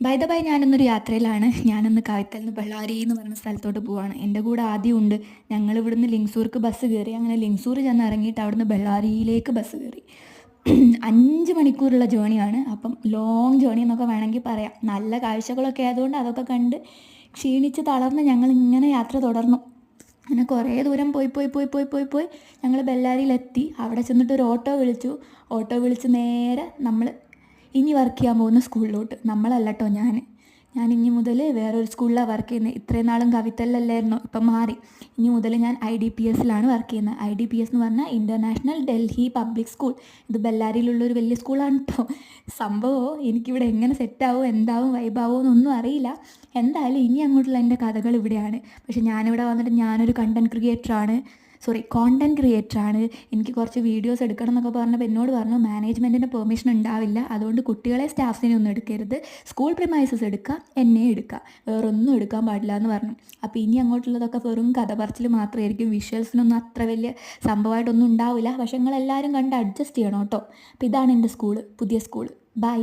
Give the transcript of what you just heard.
By the by ഞാനൊന്നൊരു യാത്രയിലാണ്. ഞാനൊന്ന് കവറ്റയിൽ നിന്ന് ബെള്ളാരി എന്ന് പറഞ്ഞ സ്ഥലത്തോട്ട് പോവാണ്. എൻ്റെ കൂടെ ആദ്യമുണ്ട്. ഞങ്ങൾ ഇവിടുന്ന് ലിങ്സൂർക്ക് ബസ് കയറി. അങ്ങനെ ലിങ്സൂർ ചെന്ന് ഇറങ്ങിയിട്ട് അവിടുന്ന് ബെള്ളാരിയിലേക്ക് ബസ് കയറി. 5 മണിക്കൂറുള്ള ജേണിയാണ്. അപ്പം ലോങ് ജേണി എന്നൊക്കെ വേണമെങ്കിൽ പറയാം. നല്ല കാഴ്ചകളൊക്കെ ആയതുകൊണ്ട് അതൊക്കെ കണ്ട് ക്ഷീണിച്ച് തളർന്ന് ഞങ്ങൾ ഇങ്ങനെ യാത്ര തുടർന്നു. അങ്ങനെ കുറേ ദൂരം പോയി പോയി പോയി പോയി പോയി പോയി ഞങ്ങൾ ബെല്ലാരിയിലെത്തി. അവിടെ ചെന്നിട്ട് ഒരു ഓട്ടോ വിളിച്ചു. ഓട്ടോ വിളിച്ച് നേരെ നമ്മൾ ഇനി വർക്ക് ചെയ്യാൻ പോകുന്ന സ്കൂളിലോട്ട്. നമ്മളല്ല കേട്ടോ, ഞാൻ ഇനി മുതൽ വേറൊരു സ്കൂളിലാണ് വർക്ക് ചെയ്യുന്നത്. ഇത്രയും നാളും കവിതയിലല്ലായിരുന്നോ, ഇപ്പം മാറി. ഇനി മുതൽ ഞാൻ IDPSലാണ് വർക്ക് ചെയ്യുന്നത്. IDPS എന്ന് പറഞ്ഞാൽ ഇൻ്റർനാഷണൽ ഡൽഹി പബ്ലിക് സ്കൂൾ. ഇത് ബെല്ലാരിയിലുള്ളൊരു വലിയ സ്കൂളാണ് കേട്ടോ. സംഭവമോ എനിക്കിവിടെ എങ്ങനെ സെറ്റാവും, എന്താവും, വൈബാവോ എന്നൊന്നും അറിയില്ല. എന്തായാലും ഇനി അങ്ങോട്ടുള്ള എൻ്റെ കഥകൾ ഇവിടെയാണ്. പക്ഷേ ഞാനിവിടെ വന്നിട്ട് ഞാനൊരു കോണ്ടൻറ് ക്രിയേറ്ററാണ്. എനിക്ക് കുറച്ച് വീഡിയോസ് എടുക്കണം എന്നൊക്കെ പറഞ്ഞപ്പോൾ എന്നോട് പറഞ്ഞു മാനേജ്മെൻറ്റിൻ്റെ പെർമിഷൻ ഉണ്ടാവില്ല, അതുകൊണ്ട് കുട്ടികളെ സ്റ്റാഫിനെ ഒന്നും എടുക്കരുത്, സ്കൂൾ പ്രിമൈസസ് എടുക്കുക, എന്നെ എടുക്കുക, വേറൊന്നും എടുക്കാൻ പാടില്ല എന്ന് പറഞ്ഞു. അപ്പോൾ ഇനി അങ്ങോട്ടുള്ളതൊക്കെ വെറും കഥ പറച്ചിൽ മാത്രമായിരിക്കും. വിഷ്വൽസിനൊന്നും അത്ര വലിയ സംഭവമായിട്ടൊന്നും ഉണ്ടാവില്ല. പക്ഷേ നിങ്ങളെല്ലാവരും കണ്ട് അഡ്ജസ്റ്റ് ചെയ്യണം കേട്ടോ. അപ്പോൾ ഇതാണ് എൻ്റെ സ്കൂള്, പുതിയ സ്കൂള്. ബൈ.